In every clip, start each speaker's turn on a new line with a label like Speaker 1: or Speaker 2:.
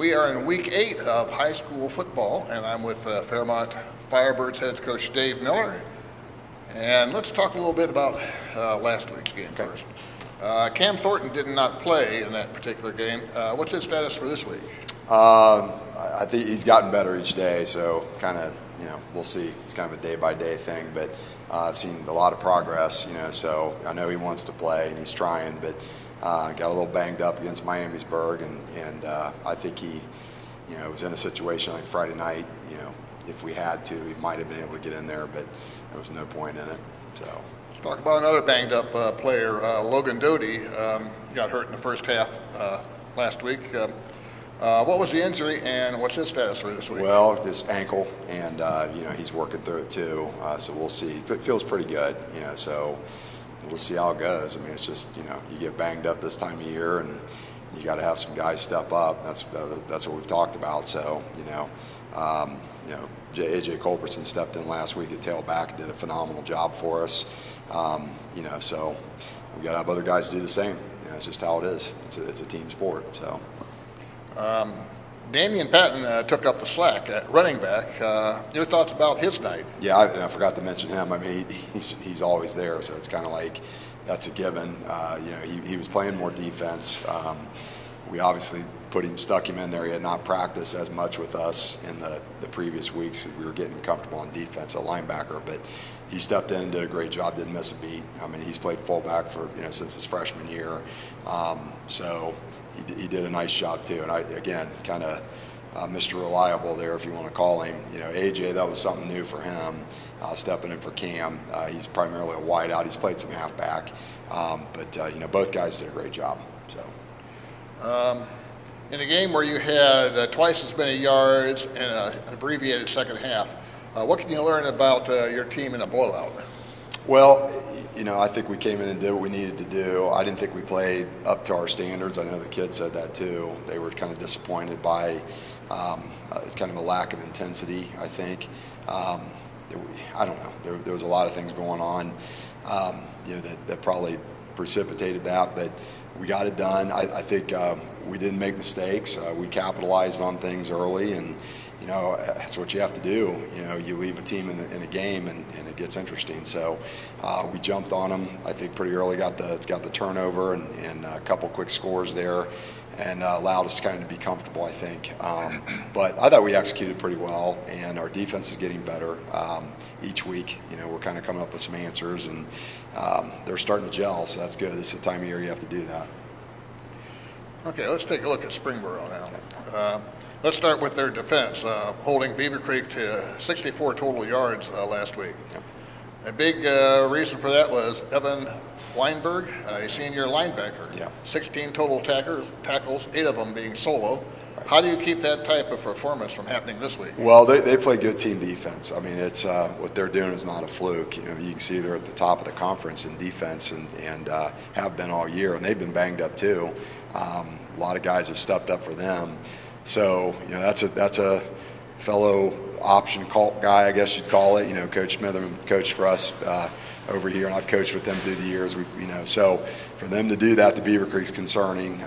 Speaker 1: We are in week 8 of high school football, and I'm with Fairmont Firebirds head coach Dave Miller. And let's talk a little bit about last week's game first. Cam Thornton did not play in that particular game. What's his status for this week?
Speaker 2: I think he's gotten better each day, so kind of, we'll see. It's kind of a day-by-day thing, but I've seen a lot of progress, so I know he wants to play and he's trying, but got a little banged up against Miamisburg, and I think he, was in a situation like Friday night, if we had to, he might have been able to get in there, but there was no point in it, so.
Speaker 1: Let's talk about another banged-up player, Logan Doty, got hurt in the first half last week. What was the injury, and what's his status for this week?
Speaker 2: Well, this ankle, and he's working through it too. So we'll see. It feels pretty good, So we'll see how it goes. I mean, it's just you get banged up this time of year, and you got to have some guys step up. That's what we've talked about. So AJ Culbertson stepped in last week at tailback and did a phenomenal job for us. So we got to have other guys do the same. It's just how it is. It's a team sport. So.
Speaker 1: Damian Patton took up the slack at running back. Your thoughts about his night?
Speaker 2: Yeah, I forgot to mention him. I mean, he's always there, so it's kind of like that's a given. He was playing more defense. We obviously stuck him in there. He had not practiced as much with us in the previous weeks. We were getting comfortable on defense at linebacker, but he stepped in and did a great job. Didn't miss a beat. I mean, he's played fullback for since his freshman year. So. He did a nice job too, and again kind of Mr. Reliable there, if you want to call him. AJ, that was something new for him, stepping in for Cam. He's primarily a wideout. He's played some halfback, but both guys did a great job. So,
Speaker 1: in a game where you had twice as many yards and an abbreviated second half, what can you learn about your team in a blowout?
Speaker 2: Well, I think we came in and did what we needed to do. I didn't think we played up to our standards. I know the kids said that too. They were kind of disappointed by kind of a lack of intensity, I think. I don't know. There was a lot of things going on that probably precipitated that, but we got it done. I think we didn't make mistakes. We capitalized on things early, and that's what you have to do. You leave a team in a game, and it gets interesting. So we jumped on them. I think pretty early got the turnover and a couple quick scores there, and allowed us to kind of be comfortable, I think. But I thought we executed pretty well, and our defense is getting better each week. We're kind of coming up with some answers, and they're starting to gel. So that's good. This is the time of year you have to do that.
Speaker 1: Okay, let's take a look at Springboro now. Let's start with their defense, holding Beaver Creek to 64 total yards last week.
Speaker 2: Yep.
Speaker 1: A big reason for that was Evan Weinberg, a senior linebacker.
Speaker 2: Yeah.
Speaker 1: 16 total tackles, 8 of them being solo. Right. How do you keep that type of performance from happening this week?
Speaker 2: Well, they play good team defense. I mean, it's what they're doing is not a fluke. You can see they're at the top of the conference in defense and have been all year, and they've been banged up too. A lot of guys have stepped up for them. So that's a fellow option guy, I guess you'd call it. Coach Smitherman coached for us over here, and I've coached with them through the years. So for them to do that to Beaver Creek's concerning.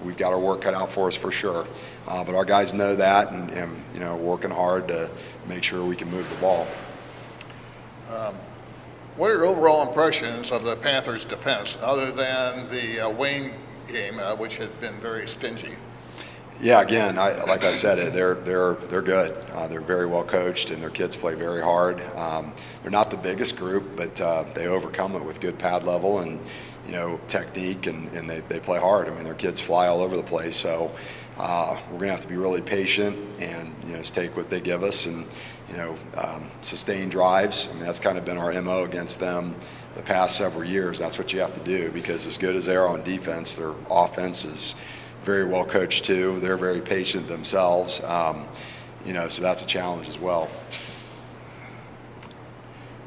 Speaker 2: We've got our work cut out for us for sure. But our guys know that, and working hard to make sure we can move the ball.
Speaker 1: What are your overall impressions of the Panthers' defense, other than the Wayne game, which has been very stingy?
Speaker 2: Yeah, again, like I said, they're good. They're very well coached, and their kids play very hard. They're not the biggest group, but they overcome it with good pad level and technique, and they play hard. I mean, their kids fly all over the place. So we're gonna have to be really patient and just take what they give us and sustain drives. I mean, that's kind of been our MO against them the past several years. That's what you have to do, because as good as they are on defense, their offense is very well coached too. They're very patient themselves, so that's a challenge as well.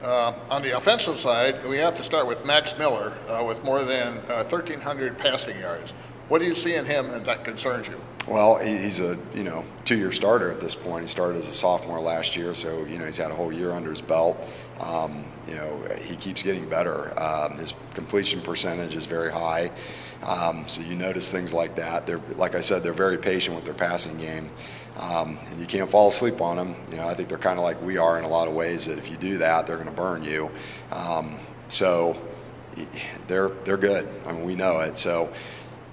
Speaker 1: On the offensive side, we have to start with Max Miller with more than 1,300 passing yards. What do you see in him that concerns you?
Speaker 2: Well, he's a 2-year starter at this point. He started as a sophomore last year, so he's had a whole year under his belt. He keeps getting better. His completion percentage is very high. So you notice things like that. Like I said, they're very patient with their passing game, and you can't fall asleep on them. I think they're kind of like we are in a lot of ways. That if you do that, they're going to burn you. So they're good. I mean, we know it. So.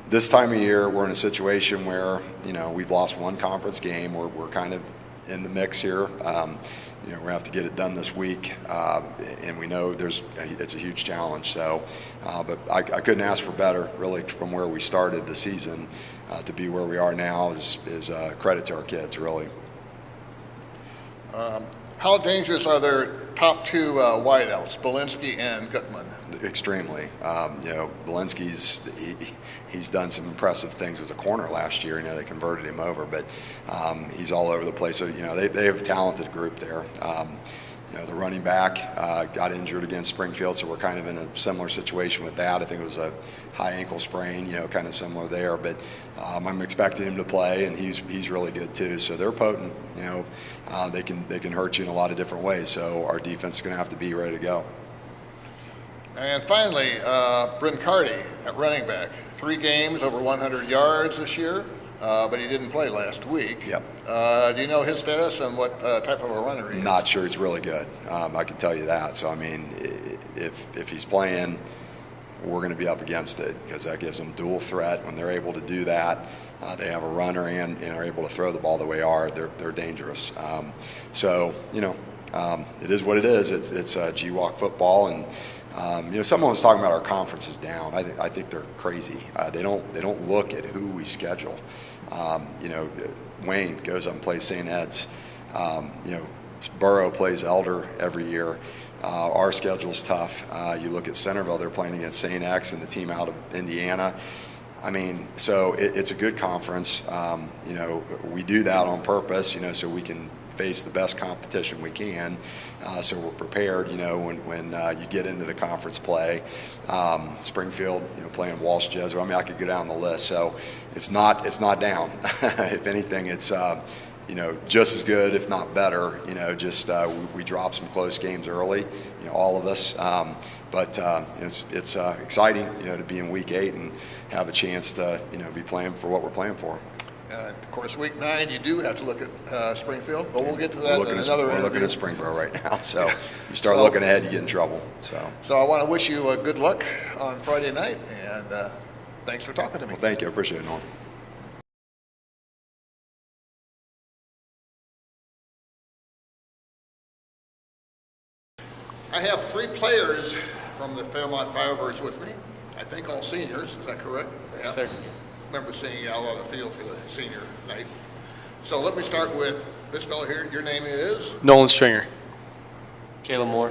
Speaker 2: This time of year, we're in a situation where, we've lost one conference game. We're kind of in the mix here. We're going to have to get it done this week, and we know it's a huge challenge. So, but I couldn't ask for better, really, from where we started the season to be where we are now is a credit to our kids, really.
Speaker 1: How dangerous are their top two wideouts, Belinsky and Gutman?
Speaker 2: Extremely. Belinsky's he's done some impressive things as a corner last year. They converted him over, but he's all over the place. So they have a talented group there. The running back got injured against Springfield, so we're kind of in a similar situation with that. I think it was a high ankle sprain, kind of similar there. But I'm expecting him to play, and he's really good too. So they're potent. They can hurt you in a lot of different ways. So our defense is going to have to be ready to go.
Speaker 1: And finally, Bryn Carty at running back. 3 games, over 100 yards this year, but he didn't play last week.
Speaker 2: Yep.
Speaker 1: Do you know his status and what type of a runner he is?
Speaker 2: Not sure. He's really good. I can tell you that. So, I mean, if he's playing, we're going to be up against it because that gives them dual threat. When they're able to do that, they have a runner and are able to throw the ball the way they are. They're dangerous. It is what it is. It's GWAC football, and someone was talking about our conference is down. I think they're crazy. They don't look at who we schedule. Wayne goes up and plays St. Ed's. Borough plays Elder every year. Our schedule's tough. You look at Centerville; they're playing against St. X and the team out of Indiana. I mean, so it's a good conference. We do that on purpose. So we can face the best competition we can, so we're prepared. When you get into the conference play, Springfield, playing Walsh Jesuit. I mean, I could go down the list. So it's not down. If anything, it's just as good, if not better. We dropped some close games early, all of us. But it's exciting, to be in Week 8 and have a chance to be playing for what we're playing for.
Speaker 1: Of course, Week 9, you do have to look at Springfield, but we'll get to that in another interview.
Speaker 2: We're looking at Springboro right now, so you start looking ahead, you get in trouble.
Speaker 1: So I want to wish you good luck on Friday night, and thanks for talking to me.
Speaker 2: Well, thank you. I appreciate it, Norm.
Speaker 1: I have 3 players from the Fairmont Firebirds with me. I think all seniors. Is that correct?
Speaker 3: Yes,
Speaker 1: yeah.
Speaker 3: sir.
Speaker 1: Remember seeing you out on the field for the senior night. So let me start with this fellow here. Your name is?
Speaker 3: Nolan Stringer.
Speaker 4: Caleb Moore.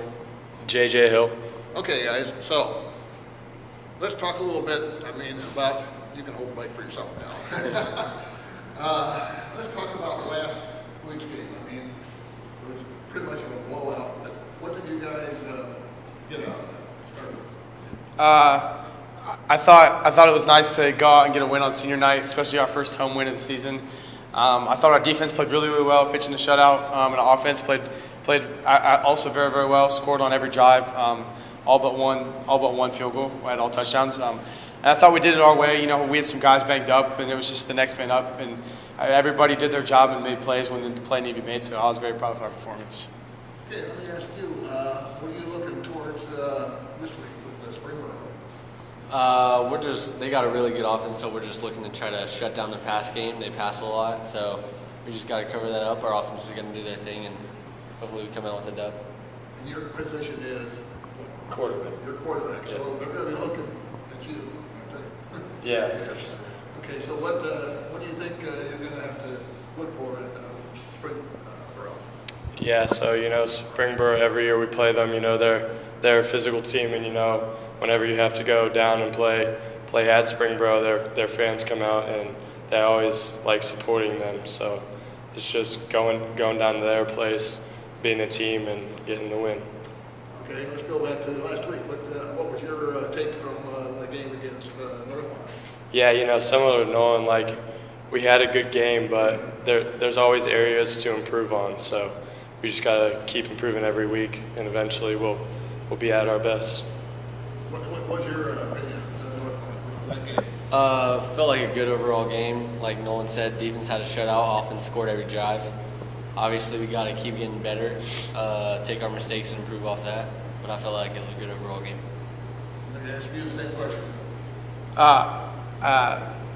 Speaker 3: JJ Hill.
Speaker 1: Okay, guys. So let's talk a little bit, about, you can hold the mic for yourself now. Let's talk about last week's game. It was pretty much a blowout. But what did you guys get out of it?
Speaker 3: I thought it was nice to go out and get a win on senior night, especially our first home win of the season. I thought our defense played really, really well, pitching the shutout, and our offense played also very, very well. Scored on every drive, all but one field goal. We had all touchdowns, and I thought we did it our way. We had some guys banged up, and it was just the next man up, and everybody did their job and made plays when the play needed to be made. So I was very proud of our performance.
Speaker 1: Okay, let me ask you, what are you looking towards this week with the Springboro?
Speaker 4: They got a really good offense, so we're just looking to try to shut down their pass game. They pass a lot, so we just got to cover that up. Our offense is going to do their thing, and hopefully we come out with a dub.
Speaker 1: And your position is?
Speaker 3: Quarterback.
Speaker 1: Your quarterback, so
Speaker 3: Yeah.
Speaker 1: they're going to be looking at you, aren't they?
Speaker 3: Yeah.
Speaker 1: Okay, so what do you think you're going to have to look for at Springboro?
Speaker 5: Yeah, so Springboro, every year we play them. They're a physical team, and whenever you have to go down and play at Springboro, their fans come out and they always like supporting them. So it's just going down to their place, being a team, and getting the win.
Speaker 1: Okay, let's go back to last week. What was your take from the game against Northmont?
Speaker 5: Yeah, similar to Nolan, we had a good game, but there's always areas to improve on. So we just got to keep improving every week, and eventually we'll be at our best.
Speaker 1: What's your opinion of that game?
Speaker 4: Felt like a good overall game. Like Nolan said, defense had a shutout, offense scored every drive. Obviously, we got to keep getting better, take our mistakes and improve off that. But I felt like it was a good overall game.
Speaker 1: Let me ask you the same question.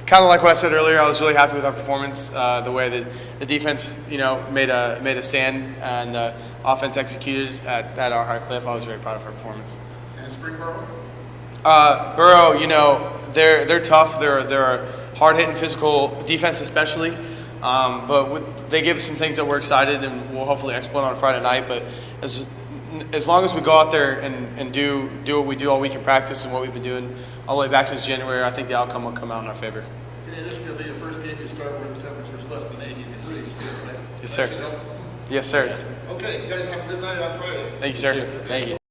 Speaker 3: Kind of like what I said earlier, I was really happy with our performance. The way that the defense, made a stand and the offense executed at our high clip. I was very proud of our performance.
Speaker 1: And Springboro?
Speaker 3: Borough, they're tough. They're a hard-hitting, physical defense, especially. But they give us some things that we're excited and we'll hopefully exploit on Friday night. But as long as we go out there and do what we do all week in practice and what we've been doing all the way back since January, I think the outcome will come out in our favor.
Speaker 1: This is going to be your first game you start when the temperature's less than 80 degrees, right?
Speaker 3: Yes, sir.
Speaker 1: That should help.
Speaker 3: Yes, sir.
Speaker 1: Okay, you guys have a good night on Friday.
Speaker 3: Thank you, sir.
Speaker 4: Thank you.